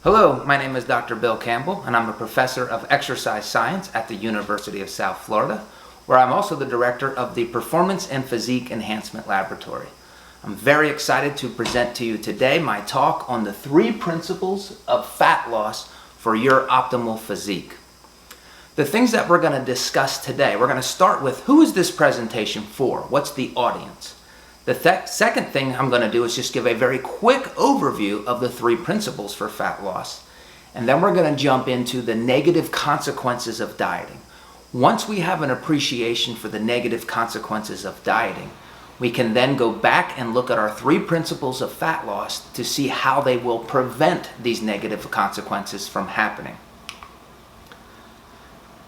Hello, my name is Dr. Bill Campbell, and I'm a professor of exercise science at the University of South Florida, where I'm also the director of the Performance and Physique Enhancement Laboratory. I'm very excited to present to you today my talk on the 3 principles of fat loss for your optimal physique. The things that we're going to discuss today, we're going to start with who is this presentation for? What's the audience? The second thing I'm going to do is just give a very quick overview of the 3 principles for fat loss. And then we're going to jump into the negative consequences of dieting. Once we have an appreciation for the negative consequences of dieting, we can then go back and look at our 3 principles of fat loss to see how they will prevent these negative consequences from happening.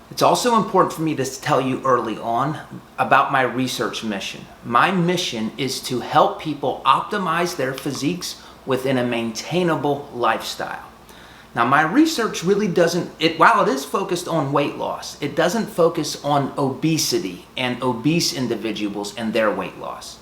It's also important for me to tell you early on about my research mission. My mission is to help people optimize their physiques within a maintainable lifestyle. Now, my research really while it is focused on weight loss, it doesn't focus on obesity and obese individuals and their weight loss.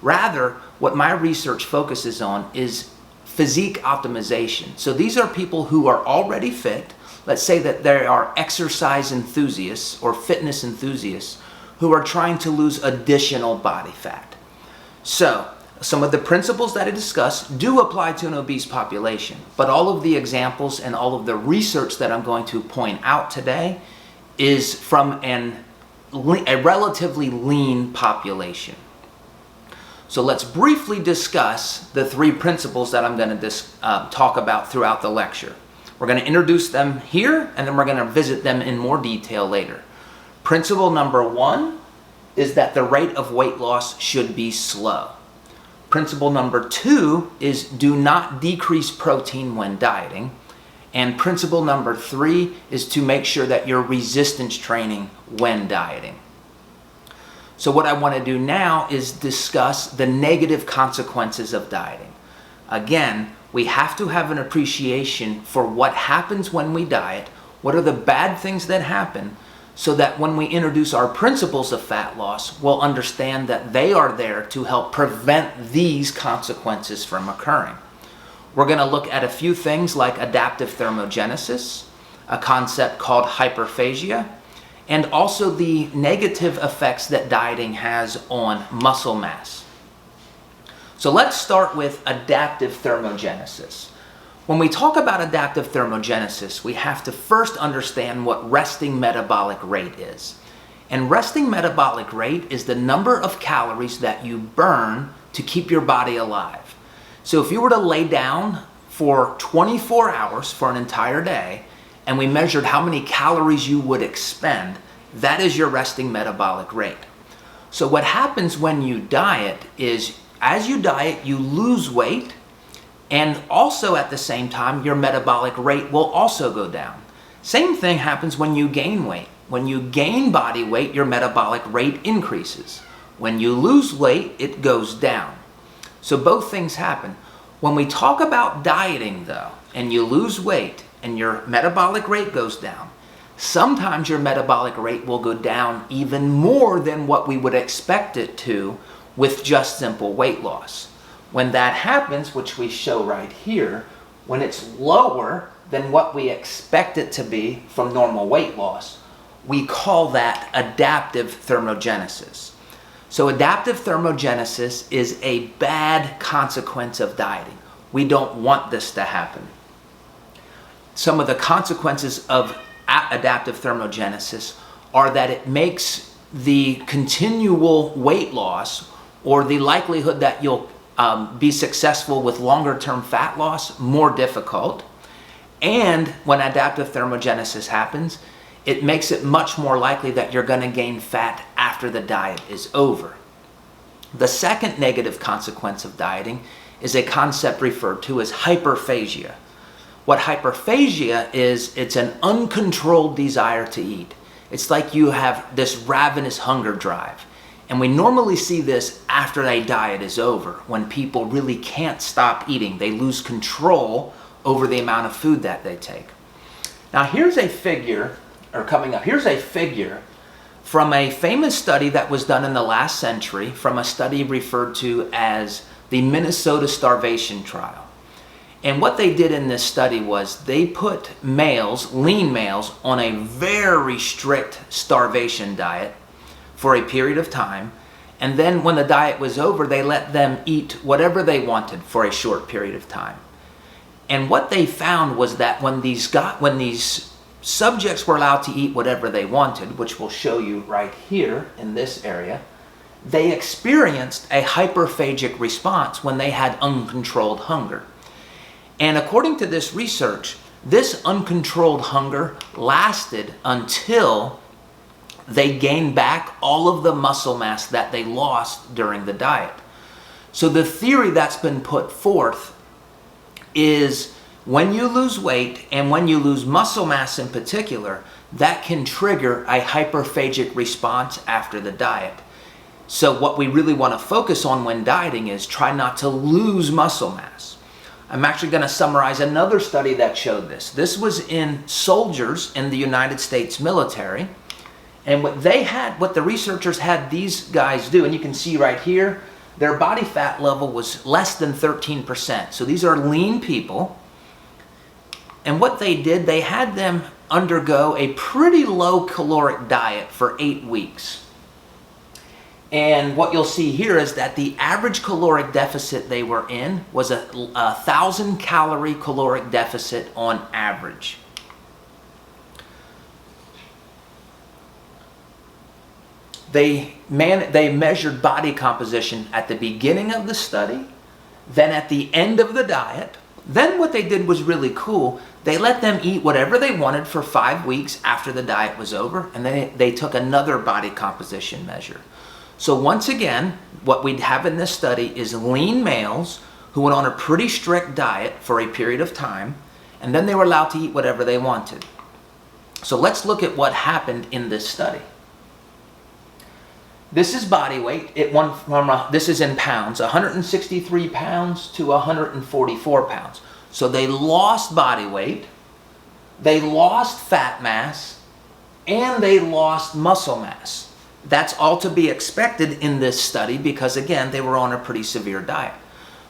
Rather, what my research focuses on is physique optimization. So these are people who are already fit. Let's say that they are exercise enthusiasts or fitness enthusiasts who are trying to lose additional body fat. So, some of the principles that I discuss do apply to an obese population, but all of the examples and all of the research that I'm going to point out today is from a relatively lean population. So let's briefly discuss the 3 principles that I'm going to talk about throughout the lecture. We're going to introduce them here, and then we're going to visit them in more detail later. Principle number 1 is that the rate of weight loss should be slow. Principle number 2 is do not decrease protein when dieting. And principle number 3 is to make sure that you're resistance training when dieting. So what I want to do now is discuss the negative consequences of dieting. Again, we have to have an appreciation for what happens when we diet, what are the bad things that happen, so that when we introduce our principles of fat loss, we'll understand that they are there to help prevent these consequences from occurring. We're going to look at a few things like adaptive thermogenesis, a concept called hyperphagia, and also the negative effects that dieting has on muscle mass. So let's start with adaptive thermogenesis. When we talk about adaptive thermogenesis, we have to first understand what resting metabolic rate is. And resting metabolic rate is the number of calories that you burn to keep your body alive. So if you were to lay down for 24 hours for an entire day, and we measured how many calories you would expend, that is your resting metabolic rate. So what happens when you diet is, as you diet, you lose weight, and also at the same time, your metabolic rate will also go down. Same thing happens when you gain weight. When you gain body weight, your metabolic rate increases. When you lose weight, it goes down. So both things happen. When we talk about dieting though, and you lose weight and your metabolic rate goes down, sometimes your metabolic rate will go down even more than what we would expect it to with just simple weight loss. When that happens, which we show right here, when it's lower than what we expect it to be from normal weight loss, we call that adaptive thermogenesis. So adaptive thermogenesis is a bad consequence of dieting. We don't want this to happen. Some of the consequences of adaptive thermogenesis are that it makes the continual weight loss, or the likelihood that you'll be successful with longer term fat loss, more difficult. And when adaptive thermogenesis happens, it makes it much more likely that you're going to gain fat after the diet is over. The second negative consequence of dieting is a concept referred to as hyperphagia. What hyperphagia is, it's an uncontrolled desire to eat. It's like you have this ravenous hunger drive. And we normally see this after a diet is over, when people really can't stop eating. They lose control over the amount of food that they take. Now here's a figure from a famous study that was done in the last century, from a study referred to as the Minnesota starvation trial. And what they did in this study was they put males, lean males, on a very strict starvation diet for a period of time. And then when the diet was over, they let them eat whatever they wanted for a short period of time. And what they found was that when these subjects were allowed to eat whatever they wanted, which we'll show you right here in this area, they experienced a hyperphagic response when they had uncontrolled hunger. And according to this research, this uncontrolled hunger lasted until they gained back all of the muscle mass that they lost during the diet. So the theory that's been put forth is when you lose weight and when you lose muscle mass in particular, that can trigger a hyperphagic response after the diet. So what we really want to focus on when dieting is try not to lose muscle mass. I'm actually going to summarize another study that showed this. This was in soldiers in the United States military. And what the researchers had these guys do, and you can see right here, their body fat level was less than 13%. So these are lean people. And what they did, they had them undergo a pretty low caloric diet for 8 weeks. And what you'll see here is that the average caloric deficit they were in was a 1,000 calorie caloric deficit on average. They measured body composition at the beginning of the study, then at the end of the diet. Then what they did was really cool. They let them eat whatever they wanted for 5 weeks after the diet was over, and then they took another body composition measure. So once again, what we'd have in this study is lean males who went on a pretty strict diet for a period of time, and then they were allowed to eat whatever they wanted. So let's look at what happened in this study. This is body weight. This is in pounds, 163 pounds to 144 pounds. So they lost body weight, they lost fat mass, and they lost muscle mass. That's all to be expected in this study because, again, they were on a pretty severe diet.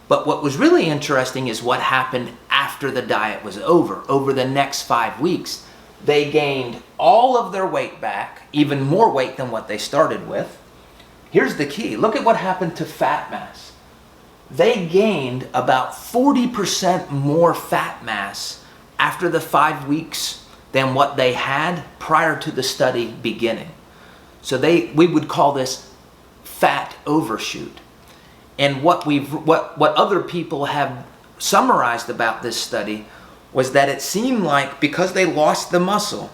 But what was really interesting is what happened after the diet was over. Over the next 5 weeks, they gained all of their weight back, even more weight than what they started with. Here's the key. Look at what happened to fat mass. They gained about 40% more fat mass after the 5 weeks than what they had prior to the study beginning. So we would call this fat overshoot. And what other people have summarized about this study was that it seemed like because they lost the muscle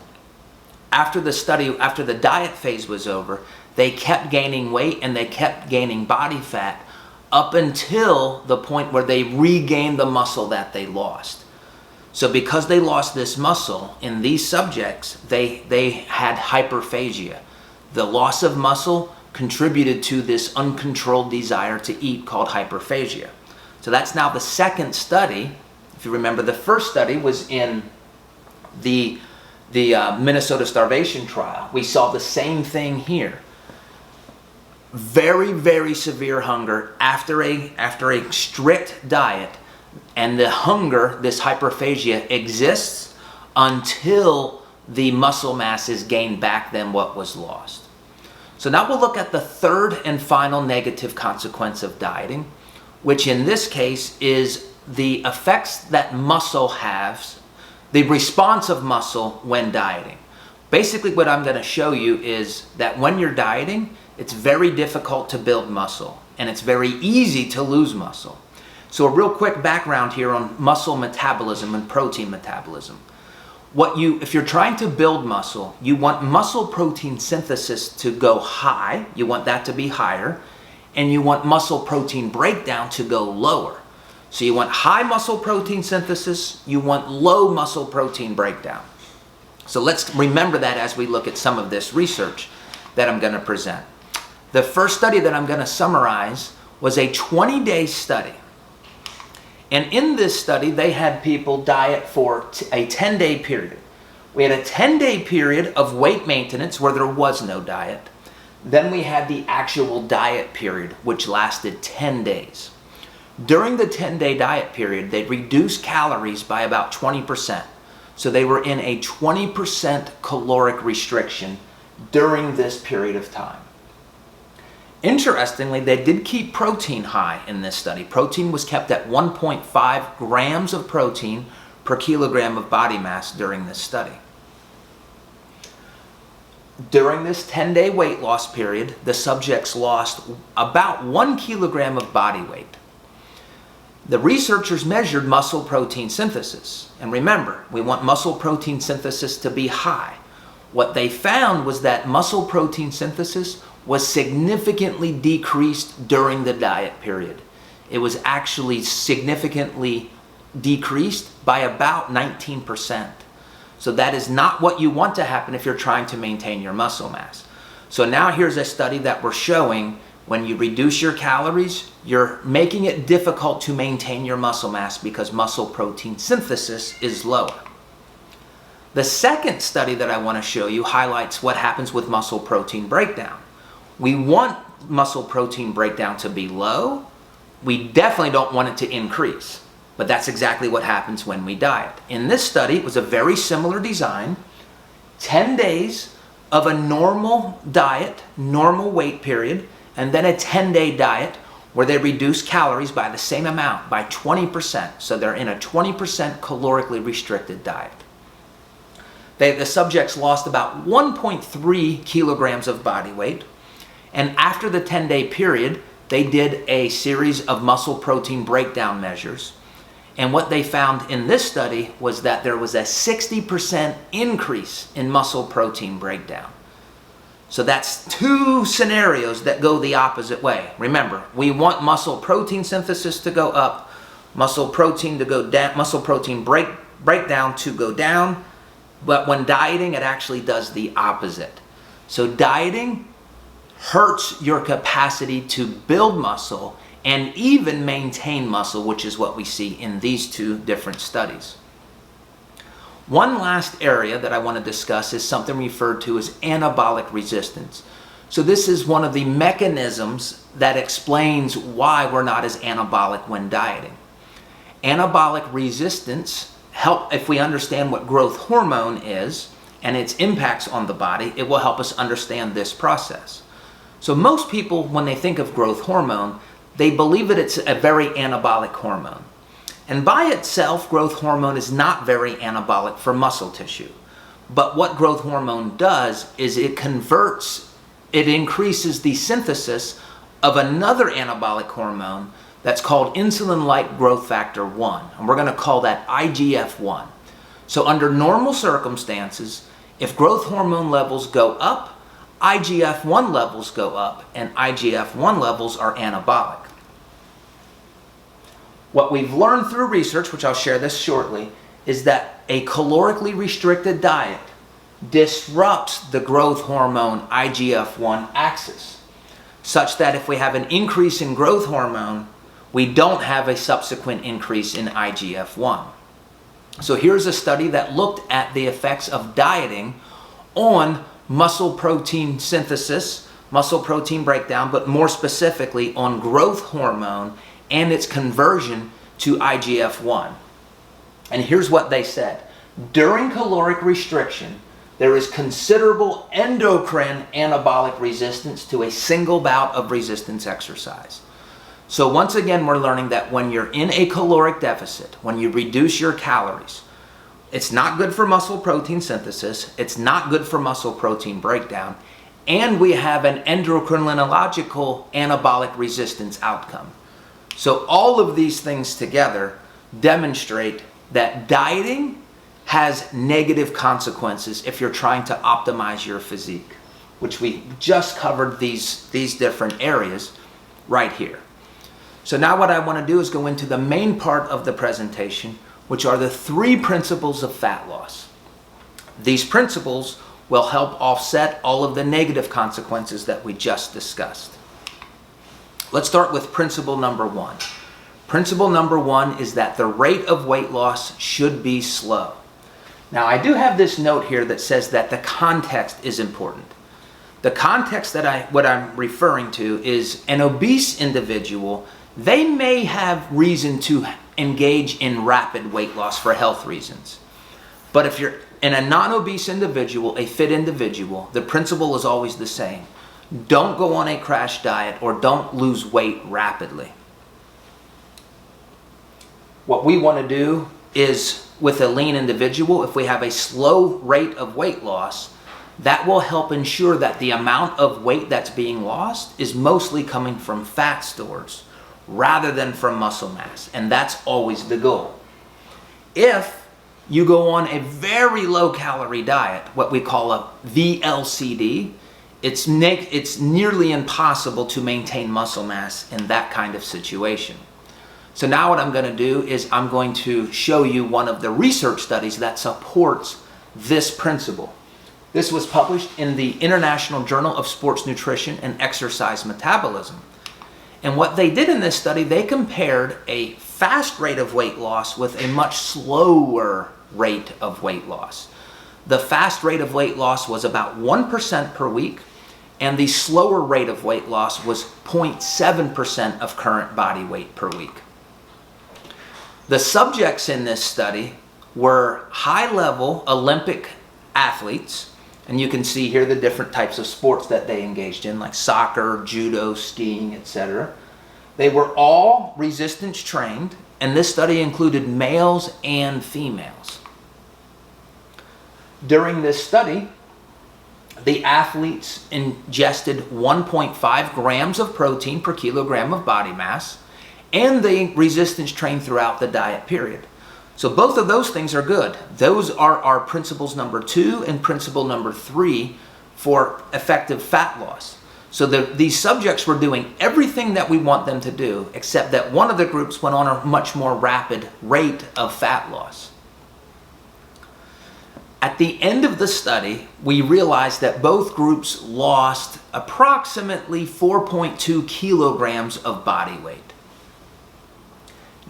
after the diet phase was over, they kept gaining weight and they kept gaining body fat up until the point where they regained the muscle that they lost. So because they lost this muscle in these subjects, they had hyperphagia. The loss of muscle contributed to this uncontrolled desire to eat called hyperphagia. So that's now the second study. If you remember, the first study was in the Minnesota starvation trial. We saw the same thing here. Very, very severe hunger after a strict diet, and the hunger, this hyperphagia, exists until the muscle mass is gained back than what was lost. So now we'll look at the third and final negative consequence of dieting, which in this case is the effects that muscle has, the response of muscle when dieting. Basically what I'm going to show you is that when you're dieting, it's very difficult to build muscle, and it's very easy to lose muscle. So a real quick background here on muscle metabolism and protein metabolism. If you're trying to build muscle, you want muscle protein synthesis to go high, you want that to be higher, and you want muscle protein breakdown to go lower. So you want high muscle protein synthesis, you want low muscle protein breakdown. So let's remember that as we look at some of this research that I'm going to present. The first study that I'm going to summarize was a 20-day study. And in this study, they had people diet for a 10-day period. We had a 10-day period of weight maintenance where there was no diet. Then we had the actual diet period, which lasted 10 days. During the 10-day diet period, they reduced calories by about 20%. So they were in a 20% caloric restriction during this period of time. Interestingly, they did keep protein high in this study. Protein was kept at 1.5 grams of protein per kilogram of body mass during this study. During this 10-day weight loss period, the subjects lost about 1 kilogram of body weight. The researchers measured muscle protein synthesis. And remember, we want muscle protein synthesis to be high. What they found was that muscle protein synthesis was significantly decreased during the diet period. It was actually significantly decreased by about 19%. So that is not what you want to happen if you're trying to maintain your muscle mass. So now here's a study that we're showing when you reduce your calories, you're making it difficult to maintain your muscle mass because muscle protein synthesis is lower. The second study that I want to show you highlights what happens with muscle protein breakdown. We want muscle protein breakdown to be low. We definitely don't want it to increase, but that's exactly what happens when we diet. In this study, it was a very similar design, 10 days of a normal diet, normal weight period, and then a 10-day diet where they reduce calories by the same amount, by 20%. So they're in a 20% calorically restricted diet. The subjects lost about 1.3 kilograms of body weight. And after the 10-day period, they did a series of muscle protein breakdown measures. And what they found in this study was that there was a 60% increase in muscle protein breakdown. So that's two scenarios that go the opposite way. Remember, we want muscle protein synthesis to go up, muscle protein to go down, muscle protein breakdown to go down. But when dieting, it actually does the opposite. So dieting hurts your capacity to build muscle and even maintain muscle, which is what we see in these two different studies. One last area that I want to discuss is something referred to as anabolic resistance. So this is one of the mechanisms that explains why we're not as anabolic when dieting. Anabolic resistance if we understand what growth hormone is and its impacts on the body, it will help us understand this process. So most people, when they think of growth hormone, they believe that it's a very anabolic hormone. And by itself, growth hormone is not very anabolic for muscle tissue. But what growth hormone does is it increases the synthesis of another anabolic hormone that's called insulin-like growth factor 1. And we're going to call that IGF-1. So under normal circumstances, if growth hormone levels go up, IGF-1 levels go up, and IGF-1 levels are anabolic. What we've learned through research, which I'll share this shortly, is that a calorically restricted diet disrupts the growth hormone IGF-1 axis, such that if we have an increase in growth hormone, we don't have a subsequent increase in IGF-1. So here's a study that looked at the effects of dieting on muscle protein synthesis, muscle protein breakdown, but more specifically on growth hormone and its conversion to IGF-1. And here's what they said. During caloric restriction, there is considerable endocrine anabolic resistance to a single bout of resistance exercise. So once again, we're learning that when you're in a caloric deficit, when you reduce your calories, it's not good for muscle protein synthesis, it's not good for muscle protein breakdown, and we have an endocrinological anabolic resistance outcome. So all of these things together demonstrate that dieting has negative consequences if you're trying to optimize your physique, which we just covered these different areas right here. So now what I want to do is go into the main part of the presentation, which are the 3 principles of fat loss. These principles will help offset all of the negative consequences that we just discussed. Let's start with principle number 1. Principle number 1 is that the rate of weight loss should be slow. Now, I do have this note here that says that the context is important. The context that what I'm referring to is an obese individual they may have reason to engage in rapid weight loss for health reasons. But if you're in a non-obese individual, a fit individual, the principle is always the same. Don't go on a crash diet or don't lose weight rapidly. What we want to do is, with a lean individual, if we have a slow rate of weight loss, that will help ensure that the amount of weight that's being lost is mostly coming from fat stores rather than from muscle mass. And that's always the goal. If you go on a very low calorie diet, what we call a VLCD, it's nearly impossible to maintain muscle mass in that kind of situation. So now what I'm going to do is I'm going to show you one of the research studies that supports this principle. This was published in the International Journal of Sports Nutrition and Exercise Metabolism. And what they did in this study, they compared a fast rate of weight loss with a much slower rate of weight loss. The fast rate of weight loss was about 1% per week, and the slower rate of weight loss was 0.7% of current body weight per week. The subjects in this study were high-level Olympic athletes, and you can see here the different types of sports that they engaged in, like soccer, judo, skiing, etc. They were all resistance trained, and this study included males and females. During this study, the athletes ingested 1.5 grams of protein per kilogram of body mass, and they resistance trained throughout the diet period. So both of those things are good. Those are our principles number 2 and principle number 3 for effective fat loss. So these subjects were doing everything that we want them to do, except that one of the groups went on a much more rapid rate of fat loss. At the end of the study, we realized that both groups lost approximately 4.2 kilograms of body weight.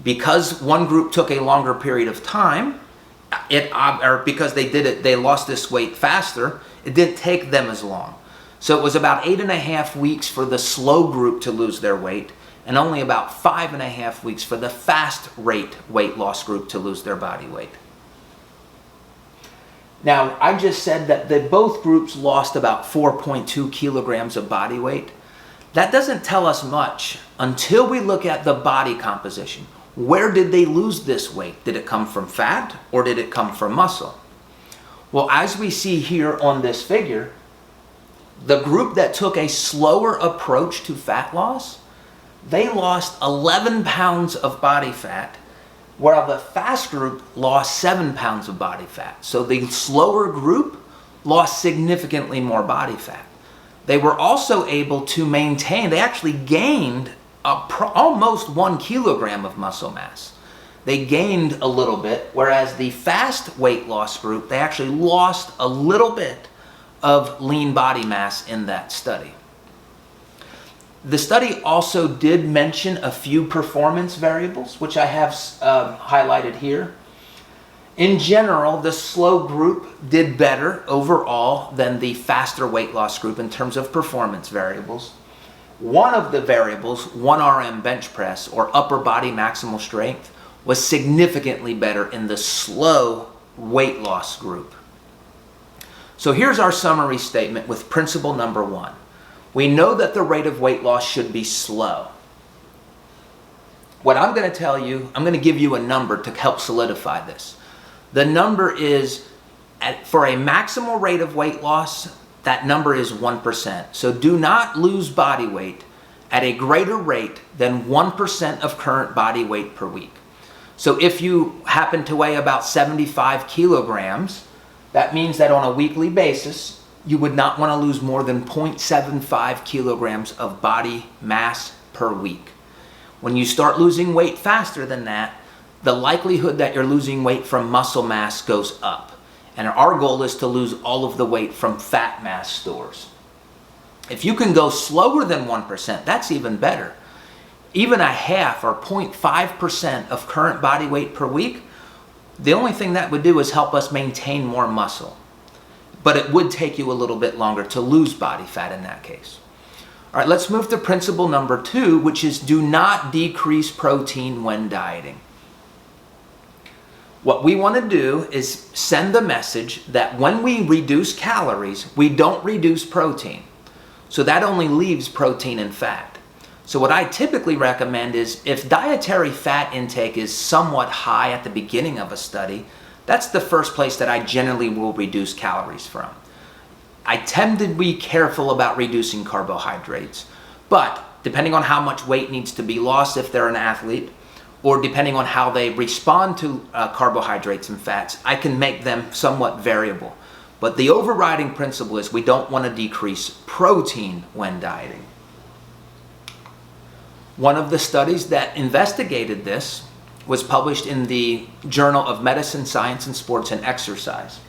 Because one group took a longer period of time, because they lost this weight faster, it didn't take them as long. So it was about 8.5 weeks for the slow group to lose their weight, and only about 5.5 weeks for the fast rate weight loss group to lose their body weight. Now, I just said that both groups lost about 4.2 kilograms of body weight. That doesn't tell us much until we look at the body composition. Where did they lose this weight? Did it come from fat or did it come from muscle? Well, as we see here on this figure, the group that took a slower approach to fat loss, they lost 11 pounds of body fat, while the fast group lost 7 pounds of body fat. So the slower group lost significantly more body fat. They were also able to maintain, they actually gained almost 1 kilogram of muscle mass. They gained a little bit, whereas the fast weight loss group, they actually lost a little bit of lean body mass in that study. The study also did mention a few performance variables, which I have highlighted here. In general, the slow group did better overall than the faster weight loss group in terms of performance variables. One of the variables, 1 RM bench press or upper body maximal strength, was significantly better in the slow weight loss group. So here's our summary statement with principle number 1. We know that the rate of weight loss should be slow. What I'm going to tell you, I'm going to give you a number to help solidify this. The number is, for a maximal rate of weight loss, that number is 1%. So do not lose body weight at a greater rate than 1% of current body weight per week. So if you happen to weigh about 75 kilograms, that means that on a weekly basis, you would not want to lose more than 0.75 kilograms of body mass per week. When you start losing weight faster than that, the likelihood that you're losing weight from muscle mass goes up. And our goal is to lose all of the weight from fat mass stores. If you can go slower than 1%, that's even better. Even a half or 0.5% of current body weight per week, the only thing that would do is help us maintain more muscle. But it would take you a little bit longer to lose body fat in that case. All right, let's move to principle number 2, which is do not decrease protein when dieting. What we want to do is send the message that when we reduce calories, we don't reduce protein. So that only leaves protein and fat. So what I typically recommend is if dietary fat intake is somewhat high at the beginning of a study, that's the first place that I generally will reduce calories from. I tend to be careful about reducing carbohydrates, but depending on how much weight needs to be lost if they're an athlete, or depending on how they respond to carbohydrates and fats, I can make them somewhat variable. But the overriding principle is we don't want to decrease protein when dieting. One of the studies that investigated this was published in the Journal of Medicine, Science, and Sports and Exercise.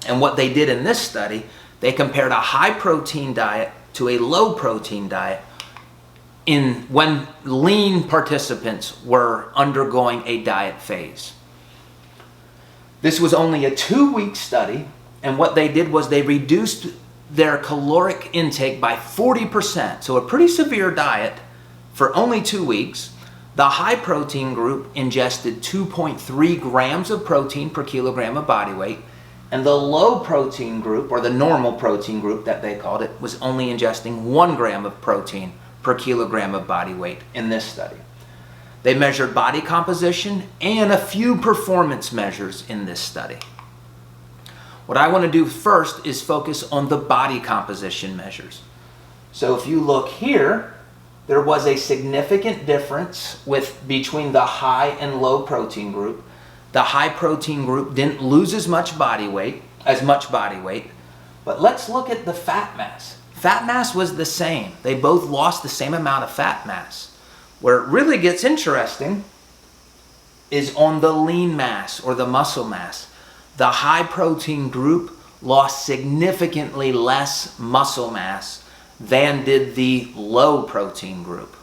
And what they did in this study, they compared a high protein diet to a low protein diet when lean participants were undergoing a diet phase. This was only a 2-week study, and what they did was they reduced their caloric intake by 40%, so a pretty severe diet for only 2 weeks. The high protein group ingested 2.3 grams of protein per kilogram of body weight, and the low protein group, or the normal protein group that they called it, was only ingesting 1 gram of protein per kilogram of body weight in this study. They measured body composition and a few performance measures in this study. What I want to do first is focus on the body composition measures. So if you look here, there was a significant difference between the high and low protein group. The high protein group didn't lose as much body weight, but let's look at the fat mass. Fat mass was the same. They both lost the same amount of fat mass. Where it really gets interesting is on the lean mass or the muscle mass. The high protein group lost significantly less muscle mass than did the low protein group.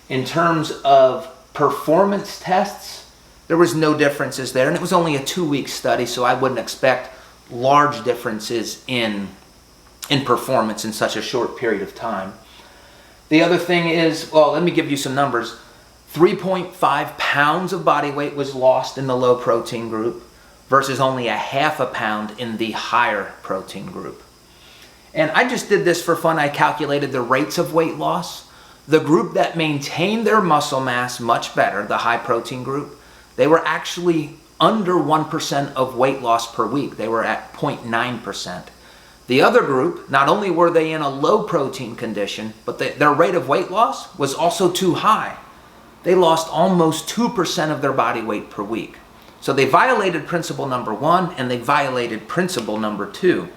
In terms of performance tests, there was no differences there, and it was only a 2-week study, so I wouldn't expect large differences in performance in such a short period of time. The other thing is, well, let me give you some numbers. 3.5 pounds of body weight was lost in the low protein group versus only a half a pound in the higher protein group. And I just did this for fun. I calculated the rates of weight loss. The group that maintained their muscle mass much better, the high protein group, they were actually under 1% of weight loss per week. They were at 0.9%. The other group, not only were they in a low protein condition, but their rate of weight loss was also too high. They lost almost 2% of their body weight per week. So they violated principle number 1 and they violated principle number 2.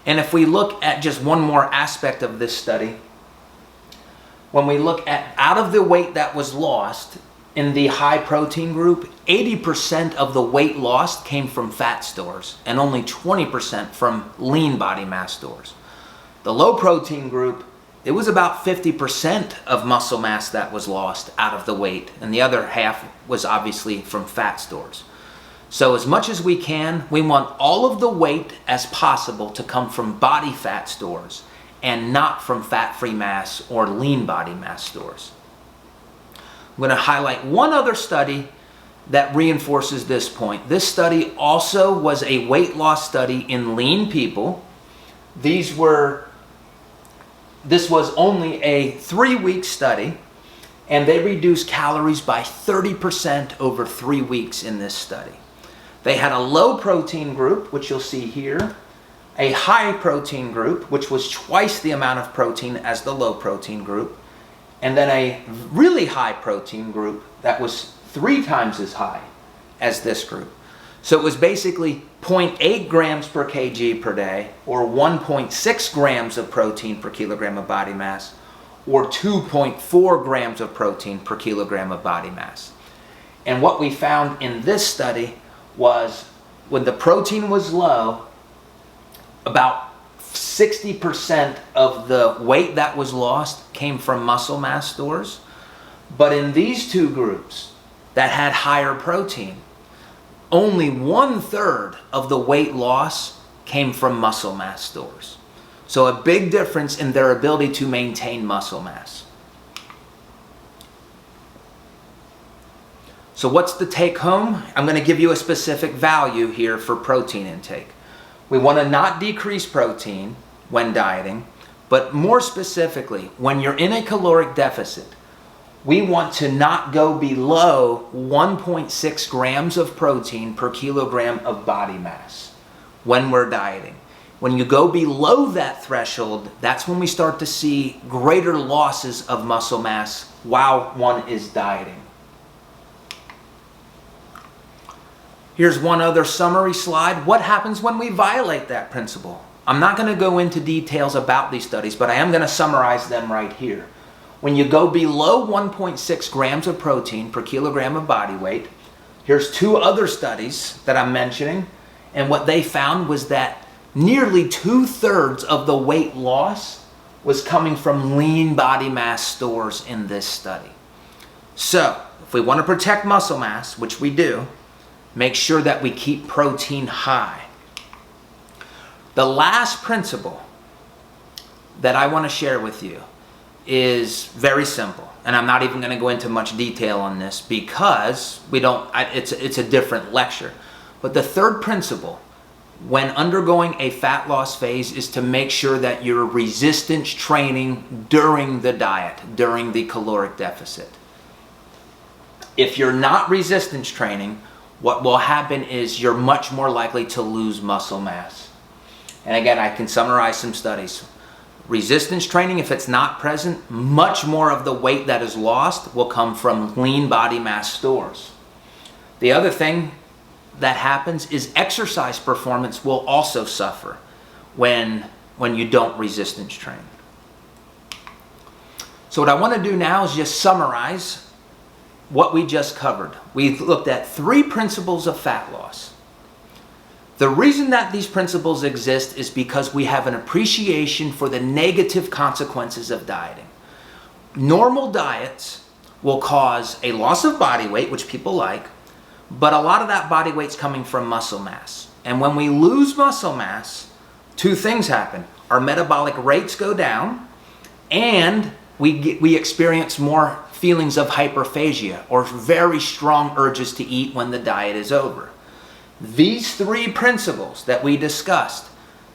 And if we look at just one more aspect of this study, when we look at out of the weight that was lost in the high protein group, 80% of the weight lost came from fat stores and only 20% from lean body mass stores. The low protein group, it was about 50% of muscle mass that was lost out of the weight, and the other half was obviously from fat stores. So as much as we can, we want all of the weight as possible to come from body fat stores and not from fat-free mass or lean body mass stores. I'm going to highlight one other study that reinforces this point. This study also was a weight loss study in lean people. This was only a 3-week study, and they reduced calories by 30% over 3 weeks in this study. They had a low protein group, which you'll see here, a high protein group, which was twice the amount of protein as the low protein group, and then a really high protein group that was 3 times as high as this group. So it was basically 0.8 grams per kg per day, or 1.6 grams of protein per kilogram of body mass, or 2.4 grams of protein per kilogram of body mass. And what we found in this study was when the protein was low, about 60% of the weight that was lost came from muscle mass stores. But in these two groups that had higher protein, only 1/3 of the weight loss came from muscle mass stores. So a big difference in their ability to maintain muscle mass. So what's the take home? I'm going to give you a specific value here for protein intake. We want to not decrease protein when dieting, but more specifically, when you're in a caloric deficit, we want to not go below 1.6 grams of protein per kilogram of body mass when we're dieting. When you go below that threshold, that's when we start to see greater losses of muscle mass while one is dieting. Here's one other summary slide. What happens when we violate that principle? I'm not going to go into details about these studies, but I am going to summarize them right here. When you go below 1.6 grams of protein per kilogram of body weight, here's two other studies that I'm mentioning, and what they found was that nearly 2/3 of the weight loss was coming from lean body mass stores in this study. So, if we want to protect muscle mass, which we do, make sure that we keep protein high. The last principle that I want to share with you is very simple, and I'm not even going to go into much detail on this because it's a different lecture. But the third principle when undergoing a fat loss phase is to make sure that you're resistance training during the diet, during the caloric deficit. If you're not resistance training, what will happen is you're much more likely to lose muscle mass. And again, I can summarize some studies. Resistance training, if it's not present, much more of the weight that is lost will come from lean body mass stores. The other thing that happens is exercise performance will also suffer when you don't resistance train. So what I want to do now is just summarize what we just covered. We looked at 3 principles of fat loss. The reason that these principles exist is because we have an appreciation for the negative consequences of dieting. Normal diets will cause a loss of body weight, which people like, but a lot of that body weight's coming from muscle mass. And when we lose muscle mass, 2 things happen. Our metabolic rates go down, and we experience more feelings of hyperphagia, or very strong urges to eat when the diet is over. These 3 principles that we discussed,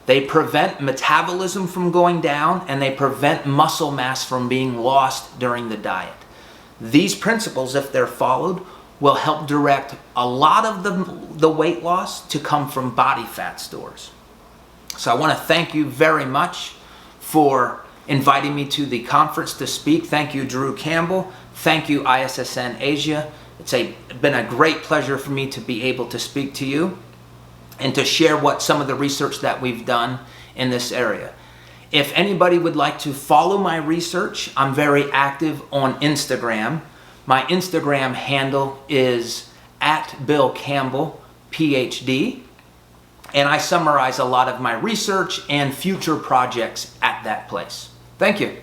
they prevent metabolism from going down, and they prevent muscle mass from being lost during the diet. These principles, if they're followed, will help direct a lot of the weight loss to come from body fat stores. So I want to thank you very much for inviting me to the conference to speak. Thank you, Drew Campbell. Thank you, ISSN Asia. It's been a great pleasure for me to be able to speak to you and to share some of the research that we've done in this area. If anybody would like to follow my research, I'm very active on Instagram. My Instagram handle is @BillCampbell, PhD, and I summarize a lot of my research and future projects at that place. Thank you.